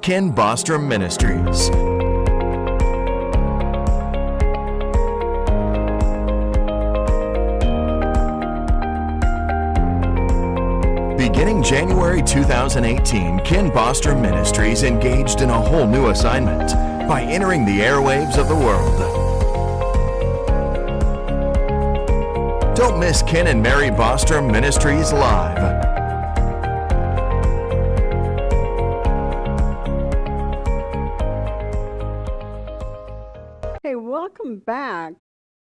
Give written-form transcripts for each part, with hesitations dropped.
Bostrom Ministries. Beginning January 2018, Bostrom Ministries engaged in a whole new assignment by entering the airwaves of the world. Don't miss Ken and Mary Bostrom Ministries live. Hey, welcome back.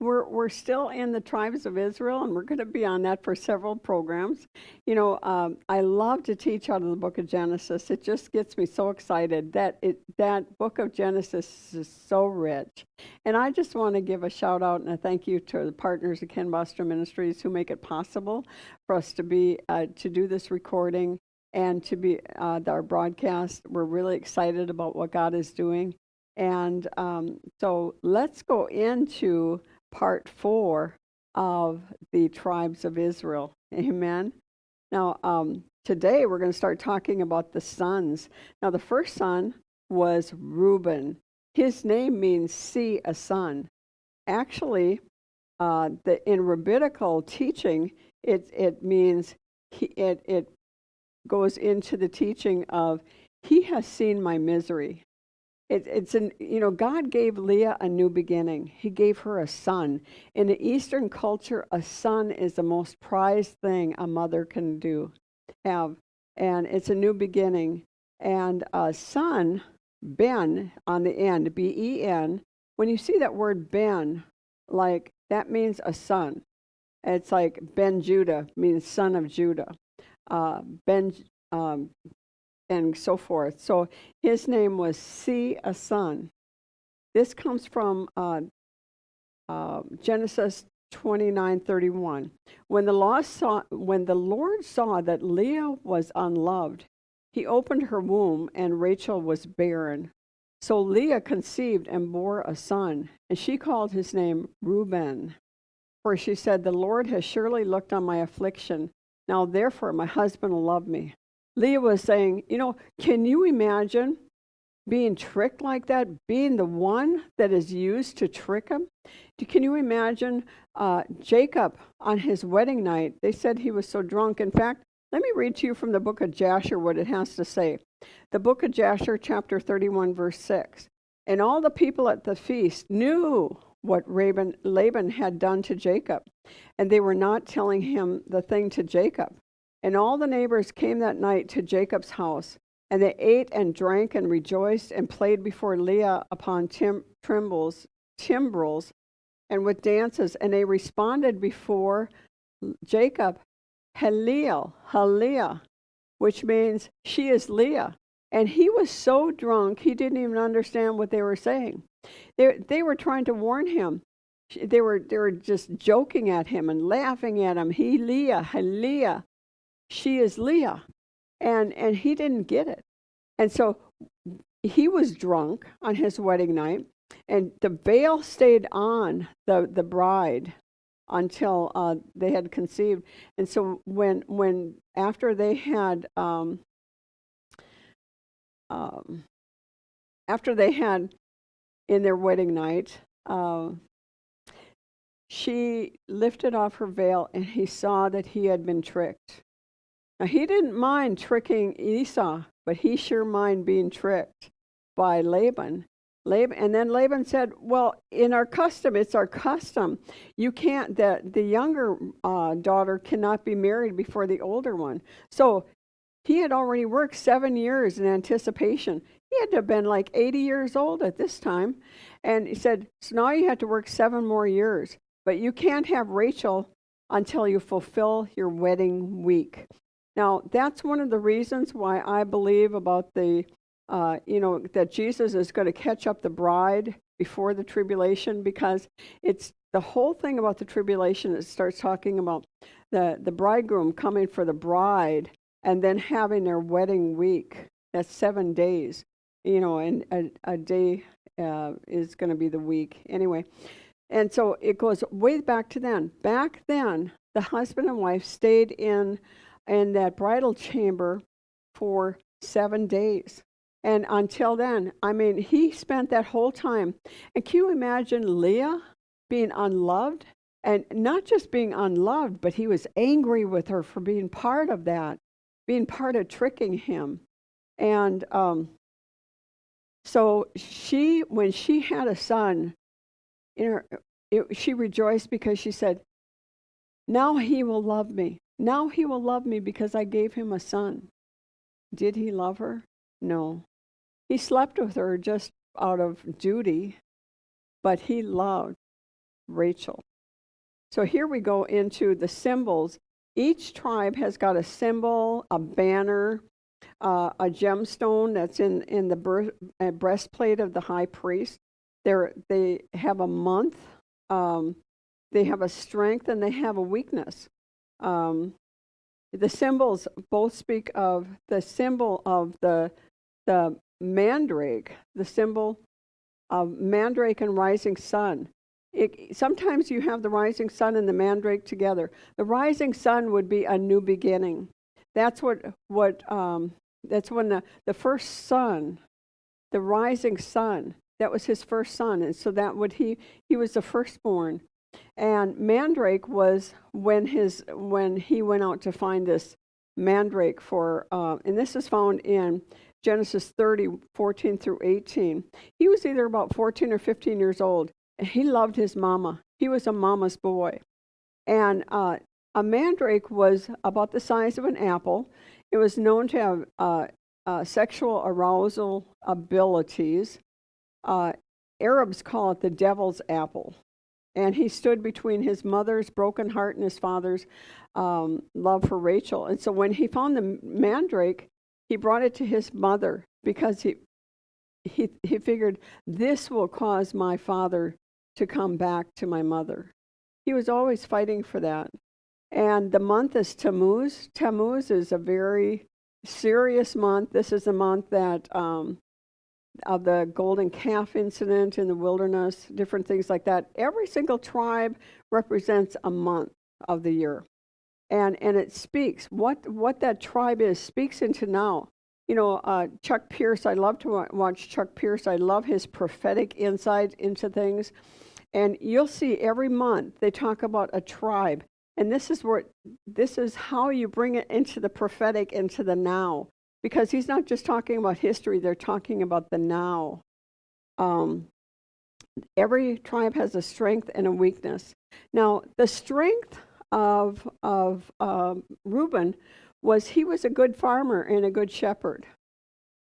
We're still in the tribes of Israel, and we're going to be on that for several programs. You know, I love to teach out of the book of Genesis. It just gets me so excited that book of Genesis is so rich. And I just want to give a shout out and a thank you to the partners of Bostrom Ministries who make it possible for us to be to do this recording and to be our broadcast. We're really excited about what God is doing. And so let's go into part 4 of the tribes of Israel. Amen. Now, today we're going to start talking about the sons. Now, the first son was Reuben. His name means see a son. Actually, in rabbinical teaching, it means it goes into the teaching of he has seen my misery. God gave Leah a new beginning. He gave her a son. In the Eastern culture, a son is the most prized thing a mother can have. And it's a new beginning. And a son, Ben, on the end, B-E-N, when you see that word Ben, like, that means a son. It's like Ben Judah means son of Judah. And so forth. So his name was See a Son. This comes from Genesis 29:31. When the Lord saw that Leah was unloved, he opened her womb, and Rachel was barren. So Leah conceived and bore a son, and she called his name Reuben. For she said, "The Lord has surely looked on my affliction. Now therefore my husband will love me." Leah was saying, can you imagine being tricked like that, being the one that is used to trick him? Can you imagine Jacob on his wedding night? They said he was so drunk. In fact, let me read to you from the book of Jasher what it has to say. The book of Jasher, chapter 31, verse 6. And all the people at the feast knew what Laban had done to Jacob, and they were not telling him the thing to Jacob. And all the neighbors came that night to Jacob's house, and they ate and drank and rejoiced and played before Leah upon timbrels, and with dances. And they responded before Jacob, Hallel, which means she is Leah. And he was so drunk, he didn't even understand what they were saying. They were trying to warn him. They were just joking at him and laughing at him. Leah. She is Leah. And he didn't get it. And so he was drunk on his wedding night, and the veil stayed on the bride until they had conceived. And so when after they had in their wedding night, she lifted off her veil, and he saw that he had been tricked. Now, he didn't mind tricking Esau, but he sure minded being tricked by Laban. And then Laban said, well, in our custom, it's our custom. You can't, the younger daughter cannot be married before the older one. So he had already worked 7 years in anticipation. He had to have been like 80 years old at this time. And he said, so now you have to work 7 more years. But you can't have Rachel until you fulfill your wedding week. Now, that's one of the reasons why I believe about that Jesus is going to catch up the bride before the tribulation, because it's the whole thing about the tribulation. It starts talking about the bridegroom coming for the bride and then having their wedding week. That's 7 days, and a day is going to be the week. Anyway, and so it goes way back to then. Back then, the husband and wife stayed in that bridal chamber for 7 days. And until then, I mean, he spent that whole time. And can you imagine Leah being unloved? And not just being unloved, but he was angry with her for being part of that, being part of tricking him. And so when she had a son, she rejoiced because she said, now he will love me. Now he will love me because I gave him a son. Did he love her? No. He slept with her just out of duty, but he loved Rachel. So here we go into the symbols. Each tribe has got a symbol, a banner, a gemstone that's in the breastplate of the high priest. They have a month, they have a strength, and they have a weakness. The symbols both speak of the symbol of the mandrake, the symbol of mandrake and rising sun. Sometimes you have the rising sun and the mandrake together. The rising sun would be a new beginning. That's that's when the first son, the rising sun, that was his first son, and so he was the firstborn. And mandrake was when he went out to find this mandrake and this is found in Genesis 30:14 through 18. He was either about 14 or 15 years old. He loved his mama. He was a mama's boy. And a mandrake was about the size of an apple. It was known to have sexual arousal abilities. Arabs call it the devil's apple. And he stood between his mother's broken heart and his father's love for Rachel. And so when he found the mandrake, he brought it to his mother because he figured, this will cause my father to come back to my mother. He was always fighting for that. And the month is Tammuz. Tammuz is a very serious month. This is a month that of the golden calf incident in the wilderness, different things like that. Every single tribe represents a month of the year. And it speaks, what that tribe is, speaks into now. You know, Chuck Pierce, I love to watch Chuck Pierce. I love his prophetic insight into things. And you'll see every month they talk about a tribe. And this is how you bring it into the prophetic, into the now. Because he's not just talking about history, they're talking about the now. Every tribe has a strength and a weakness. Now, the strength of Reuben was he was a good farmer and a good shepherd.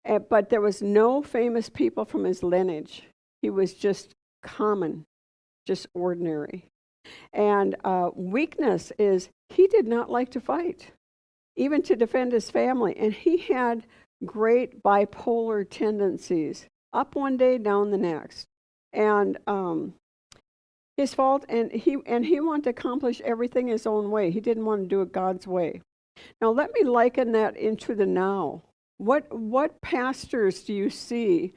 But there was no famous people from his lineage. He was just common, just ordinary. And weakness is he did not like to fight, even to defend his family. And he had great bipolar tendencies, up one day, down the next. And his fault, and he wanted to accomplish everything his own way. He didn't want to do it God's way. Now let me liken that into the now. What pastors do you see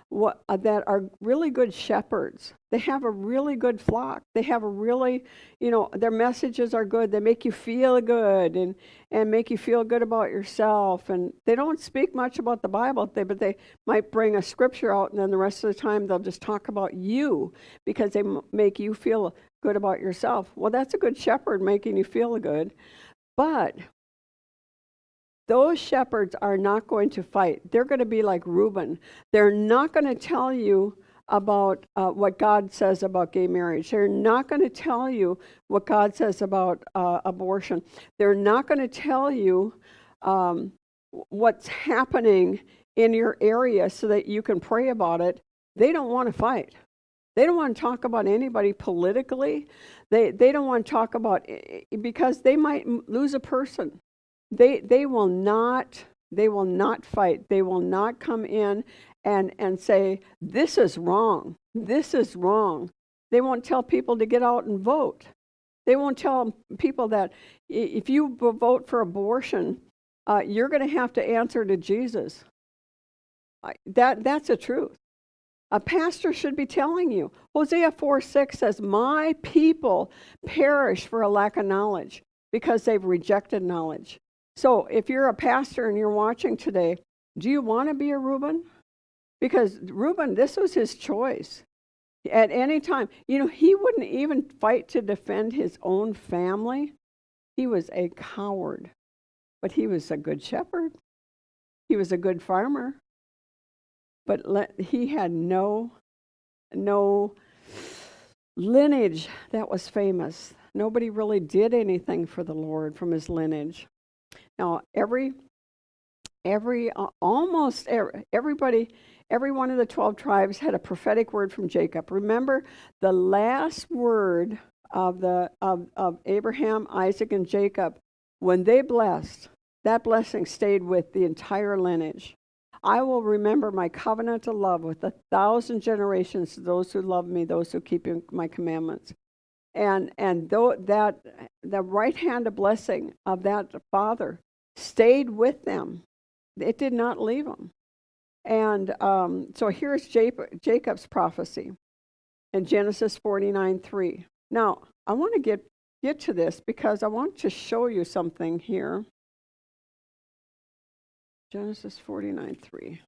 that are really good shepherds? They have a really good flock. They have a really, their messages are good. They make you feel good and make you feel good about yourself. And they don't speak much about the Bible, but they might bring a scripture out, and then the rest of the time they'll just talk about you because they make you feel good about yourself. Well, that's a good shepherd making you feel good. But those shepherds are not going to fight. They're going to be like Reuben. They're not going to tell you about what God says about gay marriage. They're not going to tell you what God says about abortion. They're not going to tell you what's happening in your area so that you can pray about it. They don't want to fight. They don't want to talk about anybody politically. They don't want to talk about, because they might lose a person. They will not fight. They will not come in and say, this is wrong. This is wrong. They won't tell people to get out and vote. They won't tell people that if you vote for abortion, you're going to have to answer to Jesus. That's the truth. A pastor should be telling you. Hosea 4:6 says, my people perish for a lack of knowledge because they've rejected knowledge. So if you're a pastor and you're watching today, Do you want to be a Reuben? Because Reuben, this was his choice. At any time, he wouldn't even fight to defend his own family. He was a coward, but he was a good shepherd. He was a good farmer, but he had no lineage that was famous. Nobody really did anything for the Lord from his lineage. Now, almost everybody, every one of the 12 tribes had a prophetic word from Jacob. Remember, the last word of Abraham, Isaac, and Jacob, when they blessed, that blessing stayed with the entire lineage. I will remember my covenant of love with 1,000 generations to those who love me, those who keep my commandments. And though that the right hand of blessing of that father stayed with them, it did not leave them. And so here's Jacob's prophecy in Genesis 49:3. Now, I want to get to this because I want to show you something here. Genesis 49:3.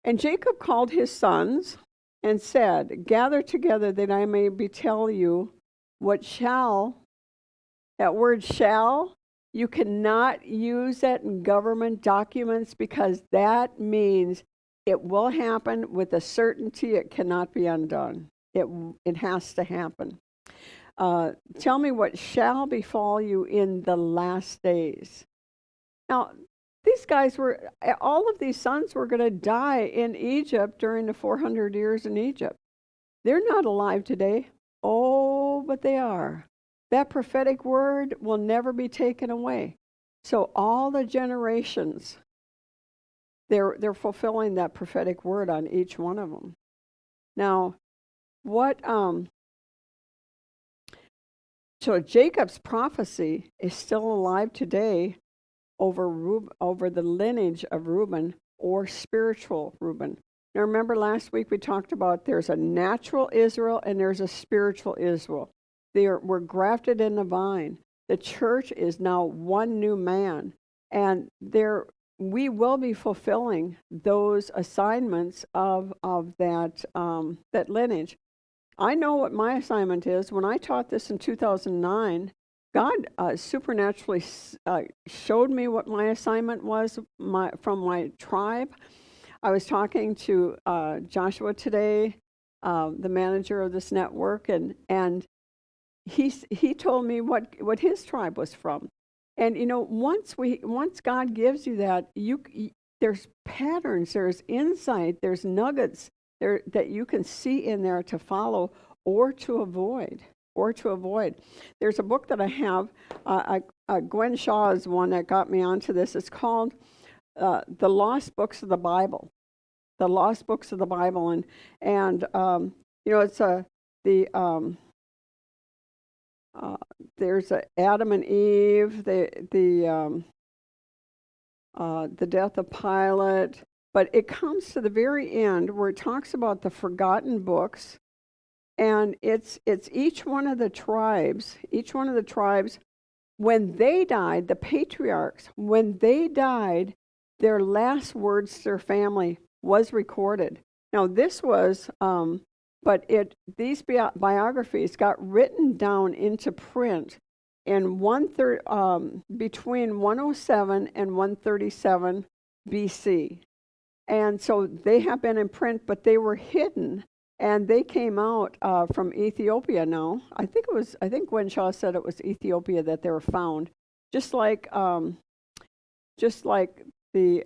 And Jacob called his sons and said, "Gather together that I may tell you what shall," that word shall, you cannot use that in government documents because that means it will happen with a certainty. It cannot be undone. It has to happen. Tell me what shall befall you in the last days. Now, these guys all of these sons were going to die in Egypt during the 400 years in Egypt. They're not alive today. Oh, but they are. That prophetic word will never be taken away. So all the generations, they're fulfilling that prophetic word on each one of them. Now, so Jacob's prophecy is still alive today over the lineage of Reuben or spiritual Reuben. Now remember last week we talked about there's a natural Israel and there's a spiritual Israel. We're grafted in the vine. The church is now one new man. And we will be fulfilling those assignments of that lineage. I know what my assignment is. When I taught this in 2009, God supernaturally showed me what my assignment was from my tribe. I was talking to Joshua today, the manager of this network, and he told me what his tribe was from. And once God gives you that, there's patterns, there's insight, there's nuggets there that you can see in there to follow or to avoid. There's a book that I have, Gwen Shaw is one that got me onto this. It's called The Lost Books of the Bible. The Lost Books of the Bible, and it's there's Adam and Eve, the death of Pilate, but it comes to the very end where it talks about the forgotten books, and it's each one of the tribes, when they died, the patriarchs, when they died, their last words to their family was recorded. Now this was, these biographies got written down into print in between 107 and 137 BC. And so they have been in print, but they were hidden, and they came out from Ethiopia now. I think Gwen Shaw said it was Ethiopia that they were found, just like the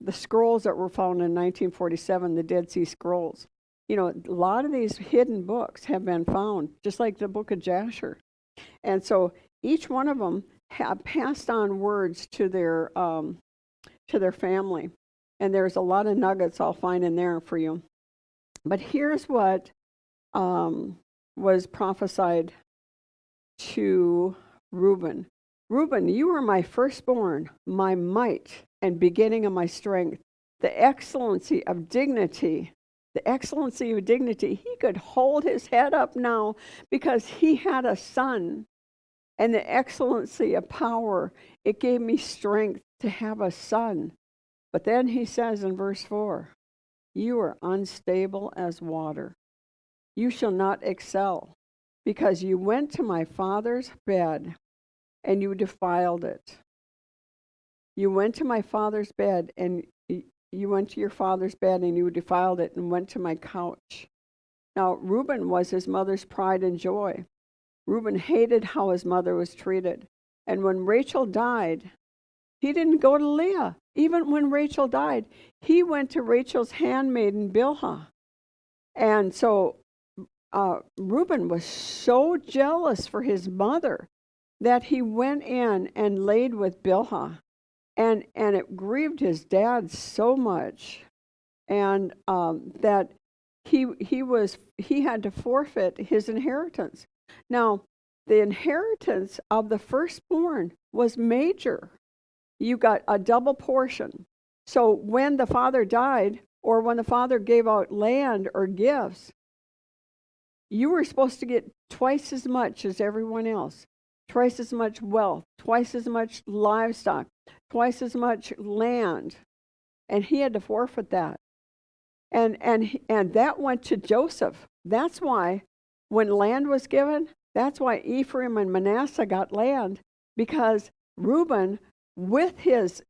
scrolls that were found in 1947, the Dead Sea Scrolls. A lot of these hidden books have been found, just like the book of Jasher. And so each one of them have passed on words to their family. And there's a lot of nuggets I'll find in there for you. But here's what was prophesied to Reuben. Reuben, you are my firstborn, my might and beginning of my strength, the excellency of dignity. The excellency of dignity. He could hold his head up now because he had a son and the excellency of power. It gave me strength to have a son. But then he says in verse 4, you are unstable as water. You shall not excel, because you went to my father's bed and you defiled it. You went to my father's bed and you went to your father's bed and you defiled it and went to my couch. Now, Reuben was his mother's pride and joy. Reuben hated how his mother was treated. And when Rachel died, he didn't go to Leah. Even when Rachel died, he went to Rachel's handmaiden, Bilhah. And so Reuben was so jealous for his mother that he went in and laid with Bilhah. And it grieved his dad so much, and that he had to forfeit his inheritance. Now, the inheritance of the firstborn was major. You got a double portion. So when the father died, or when the father gave out land or gifts, you were supposed to get twice as much as everyone else, twice as much wealth, twice as much livestock, twice as much land, and he had to forfeit that. And that went to Joseph. That's why when land was given, that's why Ephraim and Manasseh got land, because Reuben, with his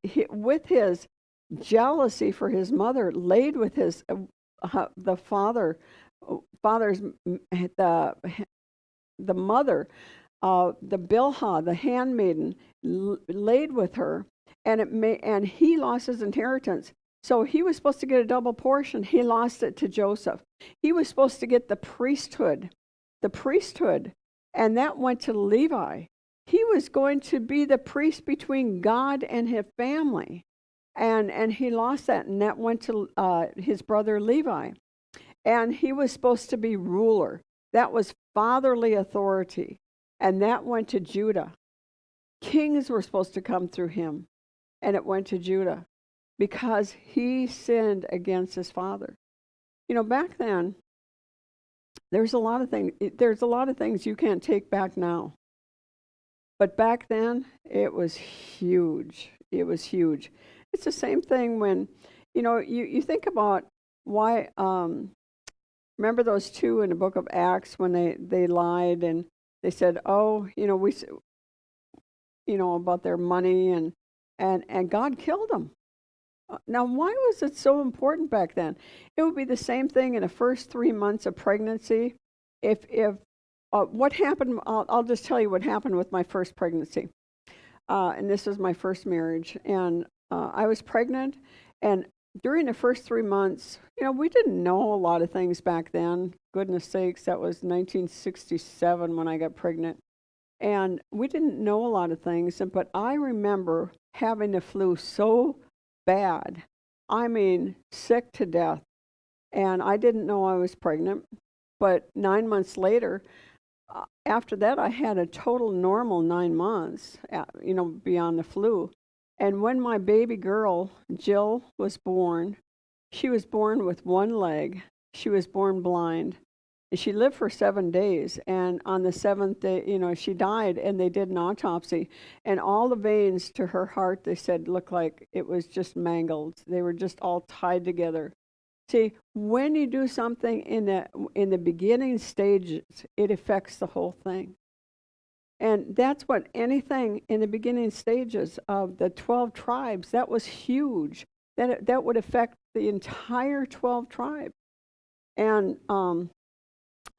jealousy for his mother, laid with his the father's the mother, the Bilhah, the handmaiden, laid with her, and he lost his inheritance. So he was supposed to get a double portion. He lost it to Joseph. He was supposed to get the priesthood, and that went to Levi. He was going to be the priest between God and his family, and he lost that, and that went to his brother Levi. And he was supposed to be ruler. That was fatherly authority, and that went to Judah. Kings were supposed to come through him, and it went to Judah, because he sinned against his father. You know, back then, there's a lot of things you can't take back now. But back then, it was huge. It was huge. It's the same thing when, you think about why, remember those two in the book of Acts when they lied and they said, about their money, and God killed them. Now, why was it so important back then? It would be the same thing in the first 3 months of pregnancy. If what happened, I'll just tell you what happened with my first pregnancy. And this was my first marriage. And I was pregnant. And during the first 3 months, we didn't know a lot of things back then. Goodness sakes, that was 1967 when I got pregnant. And we didn't know a lot of things. But I remember having the flu so bad. I mean, sick to death. And I didn't know I was pregnant. But 9 months later, after that, I had a total normal 9 months, beyond the flu. And when my baby girl, Jill, was born, she was born with one leg. She was born blind. And she lived for 7 days. And on the seventh day, she died, and they did an autopsy. And all the veins to her heart, they said, looked like it was just mangled. They were just all tied together. See, when you do something in the beginning stages, it affects the whole thing. And that's what anything in the beginning stages of the 12 tribes, that was huge. That would affect the entire 12 tribes. And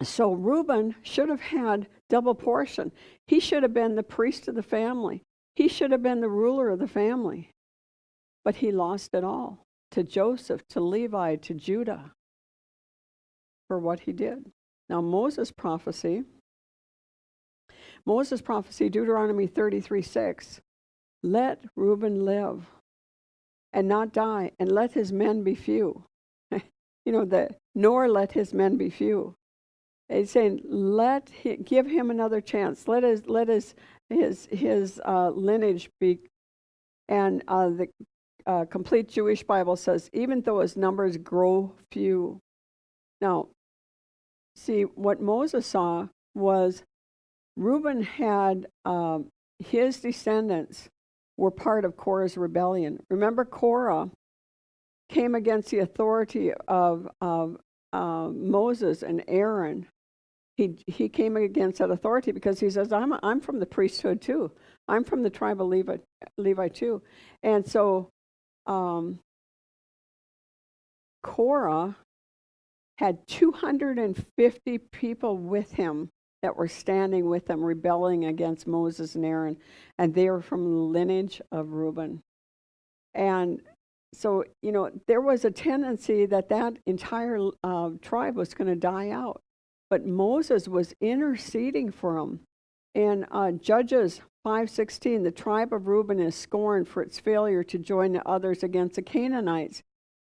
so Reuben should have had double portion. He should have been the priest of the family. He should have been the ruler of the family. But he lost it all to Joseph, to Levi, to Judah for what he did. Now Moses' prophecy, Deuteronomy 33:6, let Reuben live and not die, and let his men be few. Nor let his men be few. He's saying, give him another chance. Let his lineage be. And the complete Jewish Bible says, even though his numbers grow few. Now, see, what Moses saw was Reuben had his descendants were part of Korah's rebellion. Remember, Korah came against the authority of Moses and Aaron. He came against that authority because he says, I'm from the priesthood too. I'm from the tribe of Levi too. And so Korah had 250 people with him that were standing with him, rebelling against Moses and Aaron, and they were from the lineage of Reuben. And so, there was a tendency that entire tribe was going to die out. But Moses was interceding for them. In Judges 5:16, the tribe of Reuben is scorned for its failure to join the others against the Canaanites.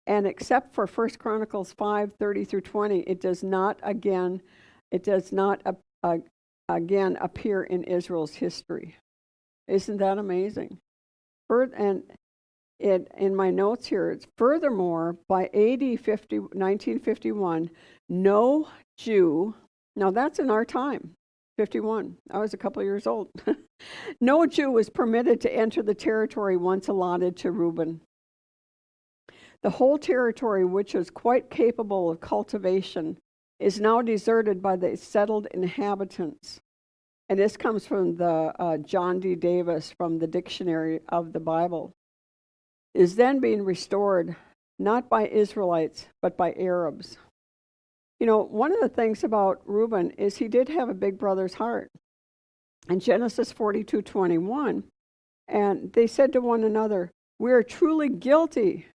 And except for 1 Chronicles 5:30 through 20, it does not again appear in Israel's history. Isn't that amazing? And in my notes here, it's furthermore, by AD 1951, no Jew, now that's in our time, 51, I was a couple of years old. No Jew was permitted to enter the territory once allotted to Reuben. The whole territory, which was quite capable of cultivation, is now deserted by the settled inhabitants. And this comes from the John D. Davis from the Dictionary of the Bible. Is then being restored not by Israelites, but by Arabs. One of the things about Reuben is he did have a big brother's heart. In Genesis 42:21, and they said to one another, "We are truly guilty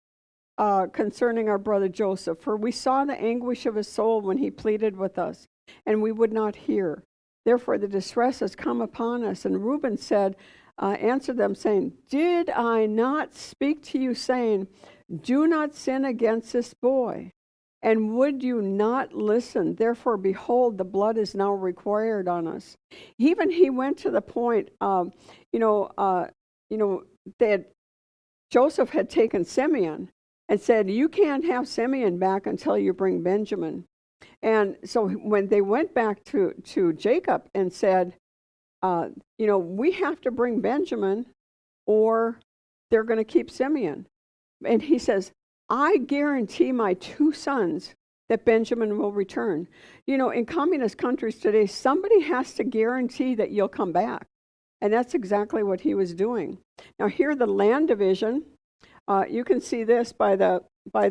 concerning our brother Joseph, for we saw the anguish of his soul when he pleaded with us, and we would not hear. Therefore the distress has come upon us." And Reuben answered them, saying, "Did I not speak to you, saying, 'Do not sin against this boy'? And would you not listen? Therefore, behold, the blood is now required on us." Even he went to the point of, that Joseph had taken Simeon and said, "You can't have Simeon back until you bring Benjamin." And so when they went back to Jacob and said, we have to bring Benjamin or they're going to keep Simeon. And he says, "I guarantee my 2 sons that Benjamin will return." In communist countries today, somebody has to guarantee that you'll come back. And that's exactly what he was doing. Now here, the land division, you can see this by the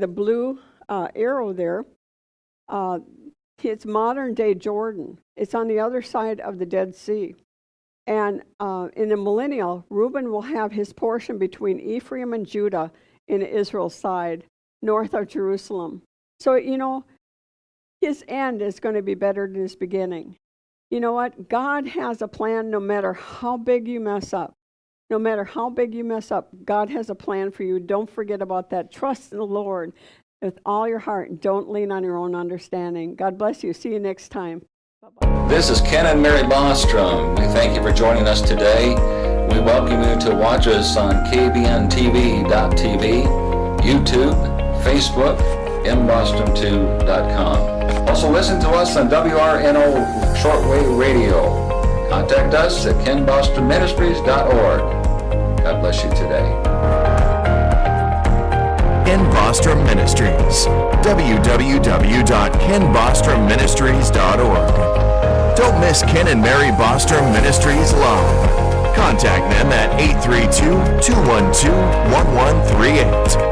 blue arrow there. It's modern day Jordan. It's on the other side of the Dead Sea. And in the millennial, Reuben will have his portion between Ephraim and Judah in Israel's side, north of Jerusalem. So, his end is going to be better than his beginning. You know what? God has a plan no matter how big you mess up. No matter how big you mess up, God has a plan for you. Don't forget about that. Trust in the Lord with all your heart, and don't lean on your own understanding. God bless you. See you next time. Bye-bye. This is Ken and Mary Bostrom. We thank you for joining us today. We welcome you to watch us on kbntv.tv, YouTube, Facebook, mbostrom2.com. Also listen to us on WRNO Shortwave Radio. Contact us at kenbostromministries.org. God bless you today. Ken Bostrom Ministries. www.kenbostromministries.org. Don't miss Ken and Mary Bostrom Ministries live. Contact them at 832-212-1138.